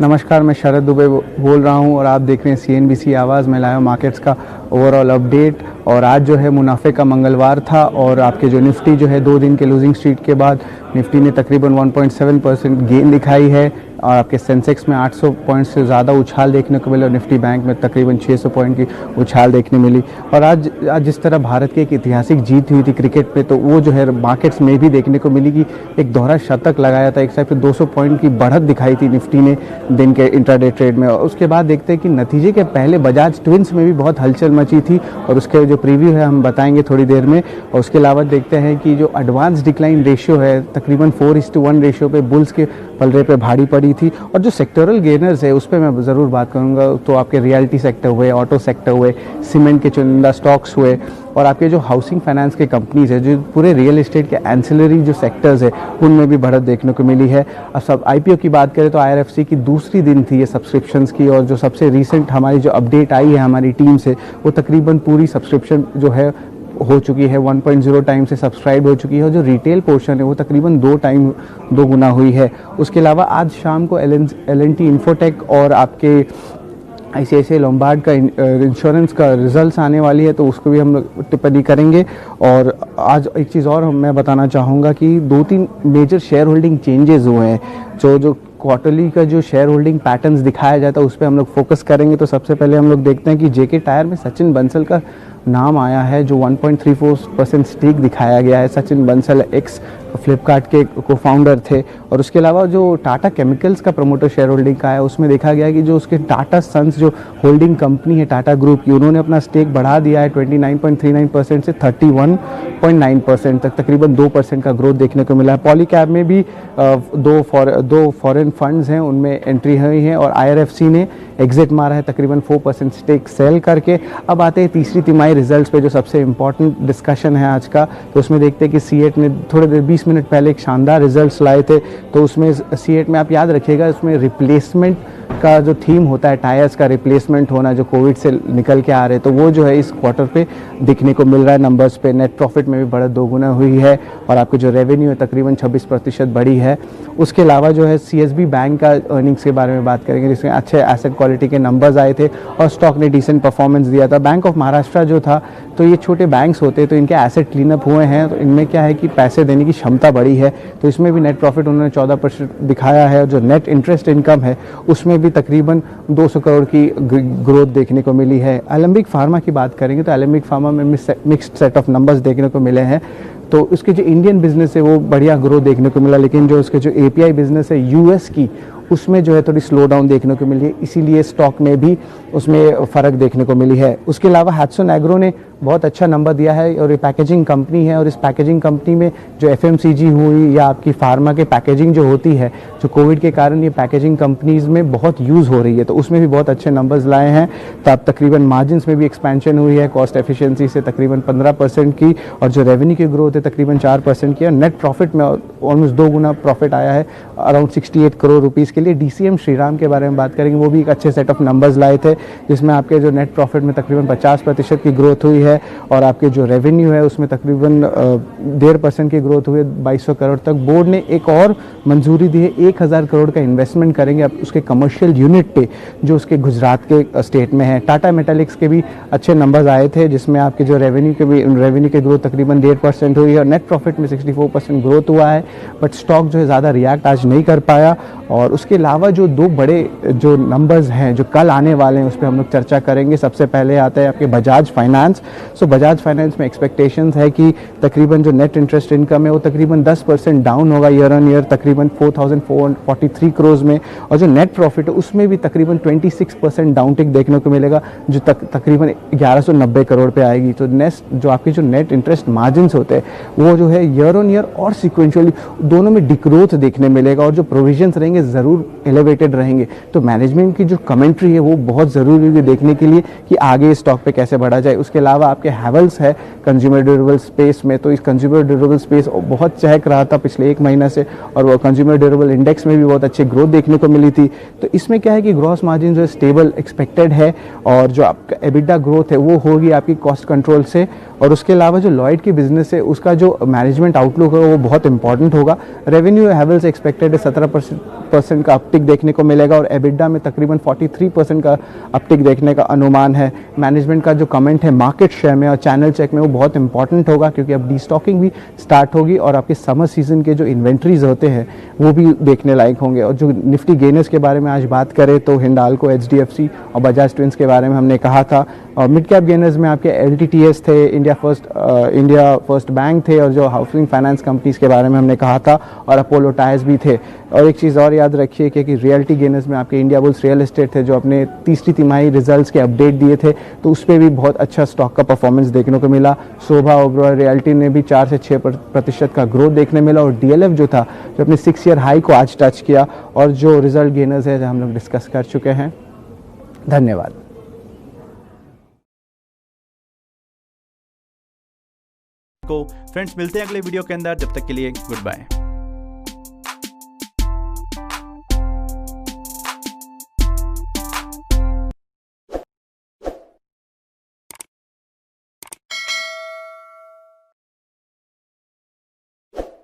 नमस्कार, मैं शरद दुबे बोल रहा हूं और आप देख रहे हैं CNBC आवाज़ में लाइव मार्केट्स का ओवरऑल अपडेट। और आज जो है मुनाफे का मंगलवार था और आपके जो निफ्टी जो है 2 दिन के लूजिंग स्ट्रीट के बाद निफ्टी ने तकरीबन 1.7% गेन दिखाई है और आपके सेंसेक्स में 800 पॉइंट से ज़्यादा उछाल देखने को मिला और निफ्टी बैंक में तकरीबन 600 पॉइंट की उछाल देखने मिली। और आज जिस तरह भारत की एक ऐतिहासिक जीत हुई थी क्रिकेट में, तो वो जो है मार्केट्स में भी देखने को मिली कि एक दोहरा शतक लगाया था। एक साइड पे 200 पॉइंट की बढ़त दिखाई थी निफ्टी ने दिन के इंट्राडे ट्रेड में। और उसके बाद देखते हैं कि नतीजे के पहले बजाज ट्विंस में भी बहुत हलचल मची थी और उसके जो प्रीव्यू है हम बताएंगे थोड़ी देर में। और उसके अलावा देखते हैं कि जो एडवांस डिक्लाइन रेशियो है तकरीबन 4:1 रेशियो पे बुल्स के पलड़े पे भारी पड़ी थी। और जो सेक्टोरल गेनर्स है उस पर मैं ज़रूर बात करूंगा। तो आपके रियल्टी सेक्टर हुए, ऑटो सेक्टर हुए, सीमेंट के चुनिंदा स्टॉक्स हुए और आपके जो हाउसिंग फाइनेंस के कंपनीज है, जो पूरे रियल एस्टेट के एंसिलरी जो सेक्टर्स है उनमें भी बढ़त देखने को मिली है। अब सब IPO की बात करें तो IRFC की दूसरी दिन थी ये सब्सक्रिप्शंस की। और जो सबसे रिसेंट हमारी जो अपडेट आई है हमारी टीम से, वो तकरीबन पूरी सब्सक्रिप्शन जो है हो चुकी है, 1.0 टाइम से सब्सक्राइब हो चुकी है। और जो रिटेल पोर्शन है वो तकरीबन 2 गुना हुई है। उसके अलावा आज शाम को L&T इन्फोटेक और आपके ICICI लोम्बार्ड का इंश्योरेंस का रिजल्ट्स आने वाली है, तो उसको भी हम लोग टिप्पणी करेंगे। और आज एक चीज़ और मैं बताना चाहूँगा कि 2-3 मेजर शेयर होल्डिंग चेंजेस हुए हैं। जो क्वार्टरली का जो शेयर होल्डिंग पैटर्न्स दिखाया जाता है उस पर हम लोग फोकस करेंगे। तो सबसे पहले हम लोग देखते हैं कि JK टायर में सचिन बंसल का नाम आया है, जो 1.34% स्टेक दिखाया गया है। सचिन बंसल एक्स फ्लिपकार्ट के को फाउंडर थे। और उसके अलावा जो टाटा केमिकल्स का प्रमोटर शेयर होल्डिंग का है उसमें देखा गया कि जो उसके टाटा सन्स जो होल्डिंग कंपनी है टाटा ग्रुप की, उन्होंने अपना स्टेक बढ़ा दिया है 29.39% से 31.9% तक, तकरीबन 2% का ग्रोथ देखने को मिला है। पॉलीकैब में भी दो फॉरेन फंड्स हैं, उनमें एंट्री हुई है और IRFC ने एग्जिट मारा है तकरीबन 4% स्टेक सेल करके। अब आते हैं तीसरी तिमाही रिजल्ट्स पे, जो सबसे इंपॉर्टेंट डिस्कशन है आज का। तो उसमें देखते हैं कि CEAT ने थोड़ी देर 20 मिनट पहले एक शानदार रिजल्ट्स लाए थे। तो उसमें CEAT में आप याद रखिएगा, उसमें रिप्लेसमेंट का जो थीम होता है, टायर्स का रिप्लेसमेंट होना जो कोविड से निकल के आ रहे, तो वो जो है इस क्वार्टर पे दिखने को मिल रहा है नंबर्स पे। नेट प्रॉफिट में भी बढ़त 2 गुना हुई है और आपकी जो रेवेन्यू है तकरीबन 26% बढ़ी है। उसके अलावा जो है CSB बैंक का अर्निंग्स के बारे में बात करेंगे, जिसमें अच्छे एसेट क्वालिटी के नंबर्स आए थे और स्टॉक ने डिसेंट परफॉर्मेंस दिया था। बैंक ऑफ महाराष्ट्र जो था, तो ये छोटे बैंक्स होते हैं तो इनके एसेट क्लीनअप हुए हैं, तो इनमें क्या है कि पैसे देने की क्षमता बढ़ी है, तो इसमें भी नेट प्रॉफिट उन्होंने 14% दिखाया है। और जो नेट इंटरेस्ट इनकम है उसमें भी तकरीबन 200 करोड़ की ग्रोथ देखने को मिली है। एलेम्बिक फार्मा की बात करेंगे तो एलेम्बिक फार्मा में मिक्स्ड सेट ऑफ नंबर्स देखने को मिले हैं। तो उसके जो इंडियन बिजनेस है वो बढ़िया ग्रोथ देखने को मिला, लेकिन जो उसके जो API बिजनेस है US की, उसमें जो है थोड़ी स्लो डाउन देखने को मिली है, इसीलिए स्टॉक में भी उसमें फ़र्क देखने को मिली है। उसके अलावा हैट्सन एग्रो ने बहुत अच्छा नंबर दिया है और ये पैकेजिंग कंपनी है और इस पैकेजिंग कंपनी में जो FMCG हुई या आपकी फार्मा के पैकेजिंग जो होती है, जो कोविड के कारण ये पैकेजिंग कंपनीज़ में बहुत यूज़ हो रही है, तो उसमें भी बहुत अच्छे नंबर्स लाए हैं। तो अब तकरीबन मार्जिन्स में भी एक्सपेंशन हुई है, कॉस्ट एफिशिएंसी से तकरीबन 15% की, और जो रेवेन्यू की ग्रोथ है तकरीबन 4% की, और नेट प्रॉफिट में ऑलमोस्ट 2 गुना प्रॉफिट आया है अराउंड 68 करोड़ रुपीज़ के लिए। DCM श्रीराम के बारे में बात करेंगे, वो भी एक अच्छे सेट ऑफ नंबर्स लाए थे, जिसमें आपके जो नेट प्रॉफिट में तकरीबन 50% की ग्रोथ हुई है और आपके जो रेवेन्यू है उसमें तकरीबन 1.5% की ग्रोथ हुई है 2200 करोड़ तक। बोर्ड ने एक और मंजूरी दी है, 1000 करोड़ का इन्वेस्टमेंट करेंगे अब उसके कमर्शियल यूनिट पे जो उसके गुजरात के स्टेट में है। टाटा मेटालिक्स के भी अच्छे नंबर्स आए थे, जिसमें आपके जो रेवेन्यू की ग्रोथ तकरीबन 1.5% हुई है और नेट प्रॉफिट में 64% ग्रोथ हुआ है। बट स्टॉक जो है ज़्यादा रिएक्ट आज नहीं कर पाया। और उसके अलावा जो 2 बड़े जो नंबर्स हैं जो कल आने वाले हैं उस पर हम लोग चर्चा करेंगे। सबसे पहले आता है आपके बजाज फाइनेंस। सो बजाज फाइनेंस में एक्सपेक्टेशंस है कि तकरीबन जो नेट इंटरेस्ट इनकम है वो तकरीबन 10% डाउन होगा ईयर ऑन ईयर, तकरीबन 4443 करोड़ में। और जो नेट प्रॉफिट है उसमें भी तकरीबन 26% डाउनटिक देखने को मिलेगा, जो तकरीबन 1190 करोड़ पे आएगी। तो जो आपके जो नेट इंटरेस्ट मार्जिन होते हैं वो जो है ईयर ऑन ईयर और सिक्वेंशली दोनों में डिग्रोथ देखने मिलेगा, और जो प्रोविजंस रहेंगे ज़रूर एलिवेटेड रहेंगे। तो मैनेजमेंट की जो कमेंट्री है वो बहुत ज़रूरी है देखने के लिए कि आगे स्टॉक पे कैसे बढ़ा जाए। उसके अलावा आपके हैवेल्स है कंज्यूमर ड्यूरेबल स्पेस में, तो इस कंज्यूमर ड्यूरेबल स्पेस बहुत चहक रहा था पिछले 1 महीना से, और वो कंज्यूमर ड्यूरेबल इंडेक्स में भी बहुत अच्छी ग्रोथ देखने को मिली थी। तो इसमें क्या है कि ग्रॉस मार्जिन जो है स्टेबल एक्सपेक्टेड है, और जो आपका EBITDA ग्रोथ है वो होगी आपकी कॉस्ट कंट्रोल से और उसके अलावा जो लॉयड की बिजनेस है उसका जो मैनेजमेंट आउटलुक है वो बहुत इंपॉर्टेंट होगा। रेवेन्यू हैवेल्स एक्सपेक्टेड है 17% का अपटिक देखने को मिलेगा और एबिडा में तकरीबन 43% का अपटिक देखने का अनुमान है। मैनेजमेंट का जो कमेंट है मार्केट शेयर में और चैनल चेक में वो बहुत इंपॉर्टेंट होगा, क्योंकि अब डीस्टॉकिंग भी स्टार्ट होगी और आपके समर सीजन के जो इन्वेंट्रीज होते हैं वो भी देखने लायक होंगे। और जो निफ्टी गेनर्स के बारे में आज बात करें तो हिंडाल्को, HDFC और बजाज ट्विंस के बारे में हमने कहा था। और मिड कैप गेनर्स में आपके LTTS थे, इंडिया फर्स्ट बैंक थे और जो हाउसिंग फाइनेंस कंपनीज के बारे में हमने कहा था, और अपोलो टायर्स भी थे। और एक चीज़ और याद रखिए कि रियल्टी गेनर्स में आपके इंडिया बुल्स रियल एस्टेट थे, जो अपने तीसरी तिमाही रिजल्ट्स के अपडेट दिए थे, तो उस पर भी बहुत अच्छा स्टॉक का परफॉर्मेंस देखने को मिला। शोभा ओबरॉय रियल्टी ने भी 4 से 6% का ग्रोथ देखने मिला। और DLF जो था, जो अपने 6 ईयर हाई को आज टच किया। और जो रिजल्ट गेनर्स है जो हम लोग डिस्कस कर चुके हैं। धन्यवाद। फ्रेंड्स मिलते हैं अगले वीडियो के अंदर, जब तक के लिए गुड बाय।